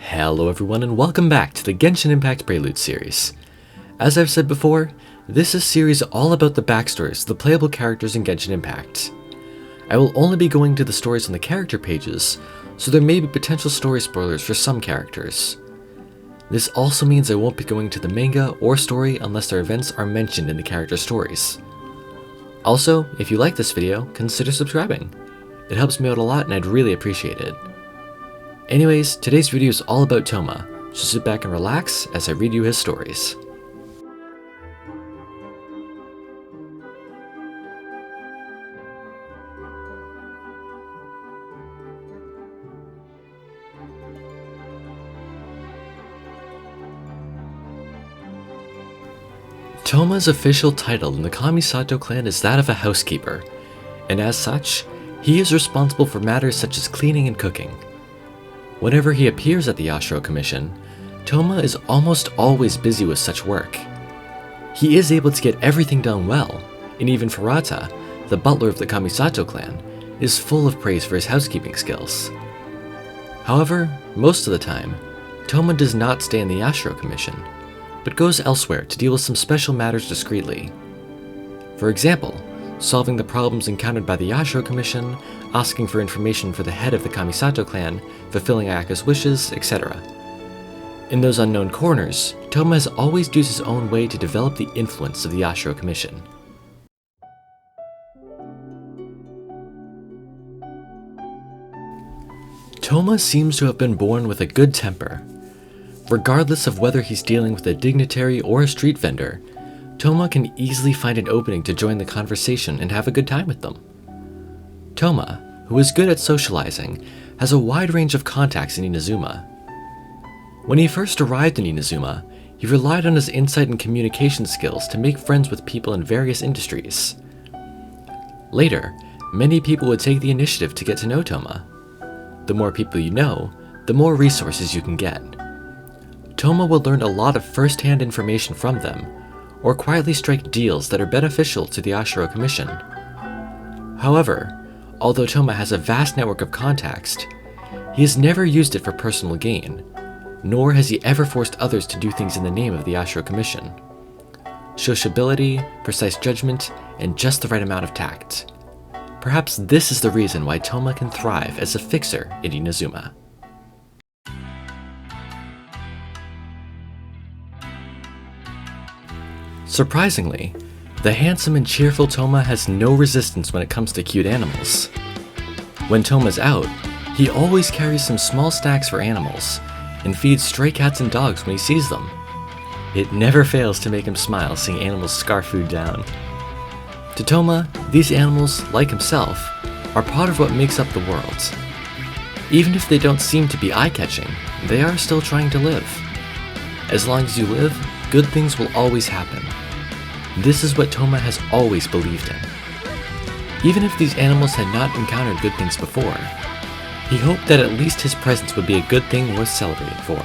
Hello everyone and welcome back to the Genshin Impact Preludes series. As I've said before, this is a series all about the backstories of the playable characters in Genshin Impact. I will only be going to the stories on the character pages, so there may be potential story spoilers for some characters. This also means I won't be going to the manga or story unless their events are mentioned in the character stories. Also, if you like this video, consider subscribing. It helps me out a lot and I'd really appreciate it. Anyways, today's video is all about Thoma, so sit back and relax as I read you his stories. Thoma's official title in the Kamisato clan is that of a housekeeper, and as such, he is responsible for matters such as cleaning and cooking. Whenever he appears at the Yashiro Commission, Thoma is almost always busy with such work. He is able to get everything done well, and even Furata, the butler of the Kamisato clan, is full of praise for his housekeeping skills. However, most of the time, Thoma does not stay in the Yashiro Commission, but goes elsewhere to deal with some special matters discreetly. For example, solving the problems encountered by the Yashiro Commission, asking for information for the head of the Kamisato clan, fulfilling Ayaka's wishes, etc. In those unknown corners, Thoma has always used his own way to develop the influence of the Yashiro Commission. Thoma seems to have been born with a good temper. Regardless of whether he's dealing with a dignitary or a street vendor, Thoma can easily find an opening to join the conversation and have a good time with them. Thoma, who is good at socializing, has a wide range of contacts in Inazuma. When he first arrived in Inazuma, he relied on his insight and communication skills to make friends with people in various industries. Later, many people would take the initiative to get to know Thoma. The more people you know, the more resources you can get. Thoma will learn a lot of first-hand information from them, or quietly strike deals that are beneficial to the Yashiro Commission. However, although Thoma has a vast network of contacts, he has never used it for personal gain, nor has he ever forced others to do things in the name of the Yashiro Commission. Sociability, precise judgment, and just the right amount of tact. Perhaps this is the reason why Thoma can thrive as a fixer in Inazuma. Surprisingly, the handsome and cheerful Thoma has no resistance when it comes to cute animals. When Thoma's out, he always carries some small snacks for animals, and feeds stray cats and dogs when he sees them. It never fails to make him smile seeing animals scarf food down. To Thoma, these animals, like himself, are part of what makes up the world. Even if they don't seem to be eye-catching, they are still trying to live. As long as you live, good things will always happen. This is what Thoma has always believed in. Even if these animals had not encountered good things before, he hoped that at least his presence would be a good thing worth celebrating for.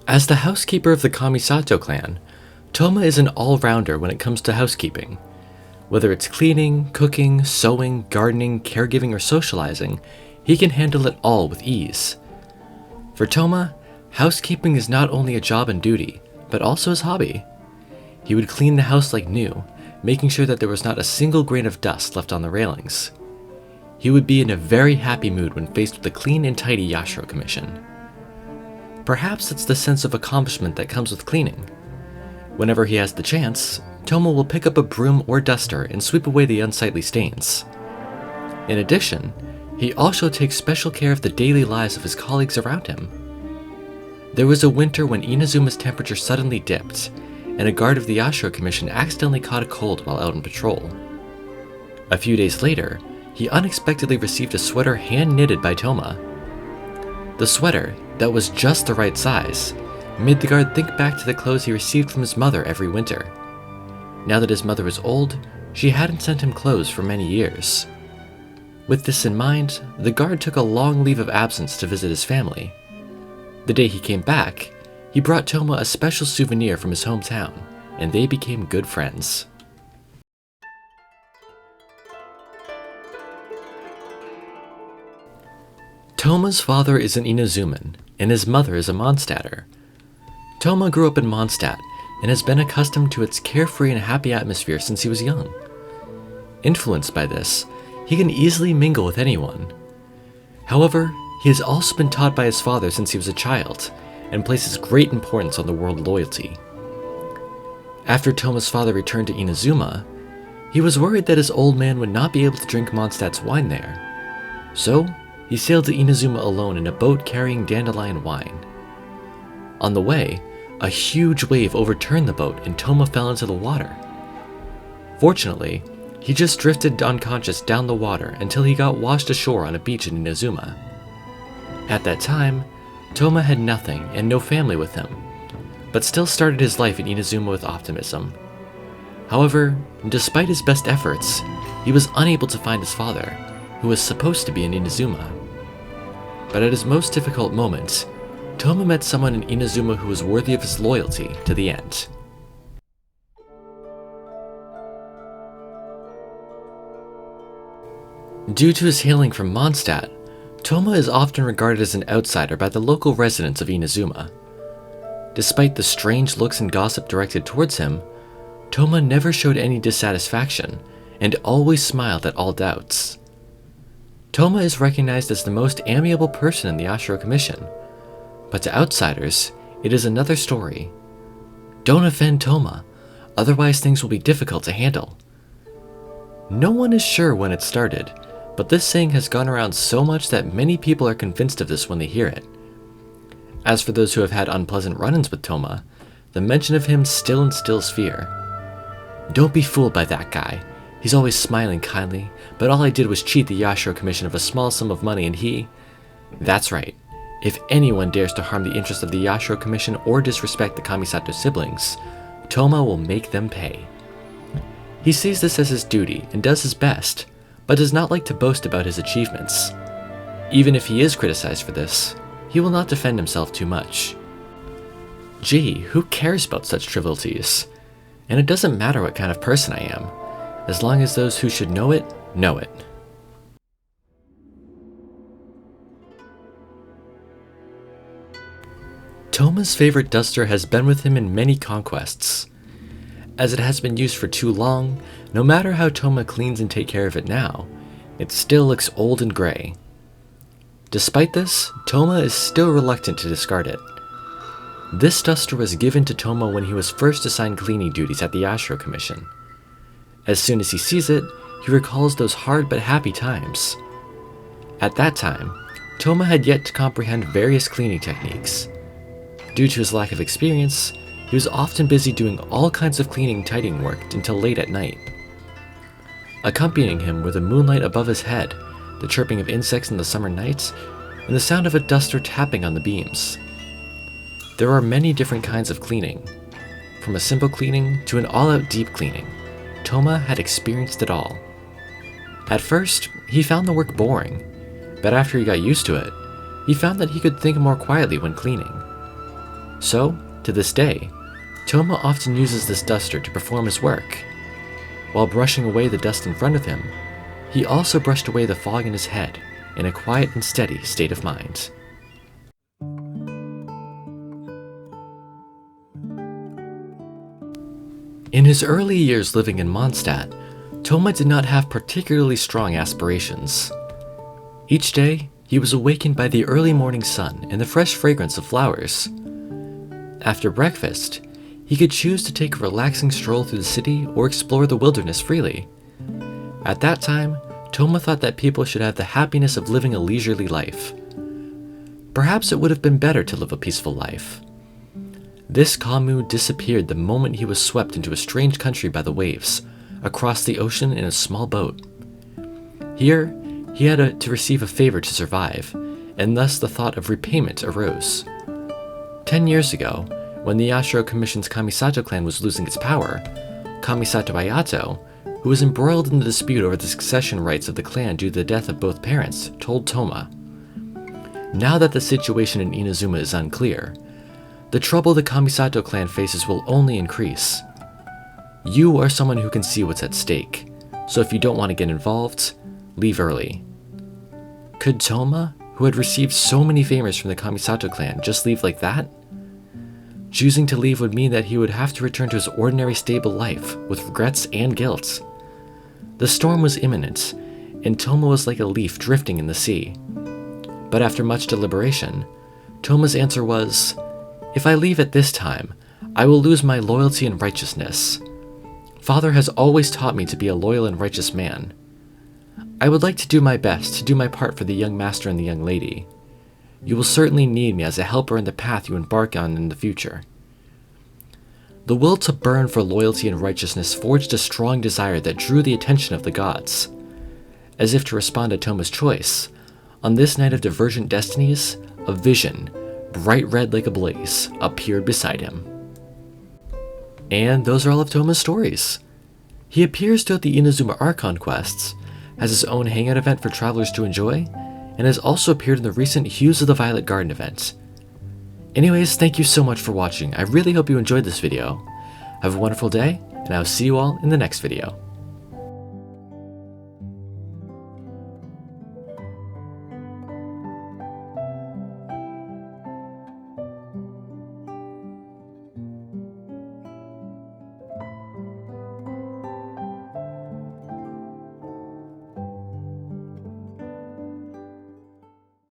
As the housekeeper of the Kamisato clan, Thoma is an all-rounder when it comes to housekeeping. Whether it's cleaning, cooking, sewing, gardening, caregiving, or socializing, he can handle it all with ease. For Thoma, housekeeping is not only a job and duty, but also his hobby. He would clean the house like new, making sure that there was not a single grain of dust left on the railings. He would be in a very happy mood when faced with a clean and tidy Yashiro Commission. Perhaps it's the sense of accomplishment that comes with cleaning. Whenever he has the chance, Thoma will pick up a broom or duster and sweep away the unsightly stains. In addition, he also takes special care of the daily lives of his colleagues around him. There was a winter when Inazuma's temperature suddenly dipped, and a guard of the Yashiro Commission accidentally caught a cold while out on patrol. A few days later, he unexpectedly received a sweater hand-knitted by Thoma. The sweater, that was just the right size, made the guard think back to the clothes he received from his mother every winter. Now that his mother was old, she hadn't sent him clothes for many years. With this in mind, the guard took a long leave of absence to visit his family. The day he came back, he brought Thoma a special souvenir from his hometown, and they became good friends. Thoma's father is an Inazuman, and his mother is a Mondstadter. Thoma grew up in Mondstadt and has been accustomed to its carefree and happy atmosphere since he was young. Influenced by this, he can easily mingle with anyone. However, he has also been taught by his father since he was a child, and places great importance on the word loyalty. After Thoma's father returned to Inazuma, he was worried that his old man would not be able to drink Mondstadt's wine there. So, he sailed to Inazuma alone in a boat carrying dandelion wine. On the way, a huge wave overturned the boat and Thoma fell into the water. Fortunately, he just drifted unconscious down the water until he got washed ashore on a beach in Inazuma. At that time, Thoma had nothing and no family with him, but still started his life in Inazuma with optimism. However, despite his best efforts, he was unable to find his father, who was supposed to be in Inazuma. But at his most difficult moments, Thoma met someone in Inazuma who was worthy of his loyalty to the end. Due to his hailing from Mondstadt, Thoma is often regarded as an outsider by the local residents of Inazuma. Despite the strange looks and gossip directed towards him, Thoma never showed any dissatisfaction and always smiled at all doubts. Thoma is recognized as the most amiable person in the Yashiro Commission, but to outsiders, it is another story. Don't offend Thoma, otherwise things will be difficult to handle. No one is sure when it started, but this saying has gone around so much that many people are convinced of this when they hear it. As for those who have had unpleasant run-ins with Thoma, the mention of him still instills fear. Don't be fooled by that guy. He's always smiling kindly, but all I did was cheat the Yashiro Commission of a small sum of money and he... That's right. If anyone dares to harm the interest of the Yashiro Commission or disrespect the Kamisato siblings, Thoma will make them pay. He sees this as his duty and does his best, but does not like to boast about his achievements. Even if he is criticized for this, he will not defend himself too much. Gee, who cares about such trivialities? And it doesn't matter what kind of person I am, as long as those who should know it, know it. Thoma's favorite duster has been with him in many conquests. As it has been used for too long, no matter how Thoma cleans and takes care of it now, it still looks old and gray. Despite this, Thoma is still reluctant to discard it. This duster was given to Thoma when he was first assigned cleaning duties at the Yashiro Commission. As soon as he sees it, he recalls those hard but happy times. At that time, Thoma had yet to comprehend various cleaning techniques. Due to his lack of experience, he was often busy doing all kinds of cleaning and tidying work until late at night. Accompanying him were the moonlight above his head, the chirping of insects in the summer nights, and the sound of a duster tapping on the beams. There are many different kinds of cleaning. From a simple cleaning to an all-out deep cleaning, Thoma had experienced it all. At first, he found the work boring, but after he got used to it, he found that he could think more quietly when cleaning. So, to this day, Thoma often uses this duster to perform his work. While brushing away the dust in front of him, he also brushed away the fog in his head in a quiet and steady state of mind. In his early years living in Mondstadt, Thoma did not have particularly strong aspirations. Each day, he was awakened by the early morning sun and the fresh fragrance of flowers. After breakfast, he could choose to take a relaxing stroll through the city or explore the wilderness freely. At that time, Thoma thought that people should have the happiness of living a leisurely life. Perhaps it would have been better to live a peaceful life. This calm mood disappeared the moment he was swept into a strange country by the waves, across the ocean in a small boat. Here, he had to receive a favor to survive, and thus the thought of repayment arose. 10 years ago, when the Yashiro Commission's Kamisato clan was losing its power, Kamisato Ayato, who was embroiled in the dispute over the succession rights of the clan due to the death of both parents, told Thoma, "Now that the situation in Inazuma is unclear, the trouble the Kamisato clan faces will only increase. You are someone who can see what's at stake, so if you don't want to get involved, leave early." Could Thoma, who had received so many favors from the Kamisato clan, just leave like that? Choosing to leave would mean that he would have to return to his ordinary stable life, with regrets and guilt. The storm was imminent, and Thoma was like a leaf drifting in the sea. But after much deliberation, Thoma's answer was, "If I leave at this time, I will lose my loyalty and righteousness. Father has always taught me to be a loyal and righteous man. I would like to do my best to do my part for the young master and the young lady. You will certainly need me as a helper in the path you embark on in the future." The will to burn for loyalty and righteousness forged a strong desire that drew the attention of the gods. As if to respond to Thoma's choice, on this night of divergent destinies, a vision, bright red like a blaze, appeared beside him. And those are all of Thoma's stories. He appears throughout the Inazuma Archon quests, has his own hangout event for travelers to enjoy, and has also appeared in the recent Hues of the Violet Garden event. Anyways, thank you so much for watching. I really hope you enjoyed this video. Have a wonderful day, and I'll see you all in the next video.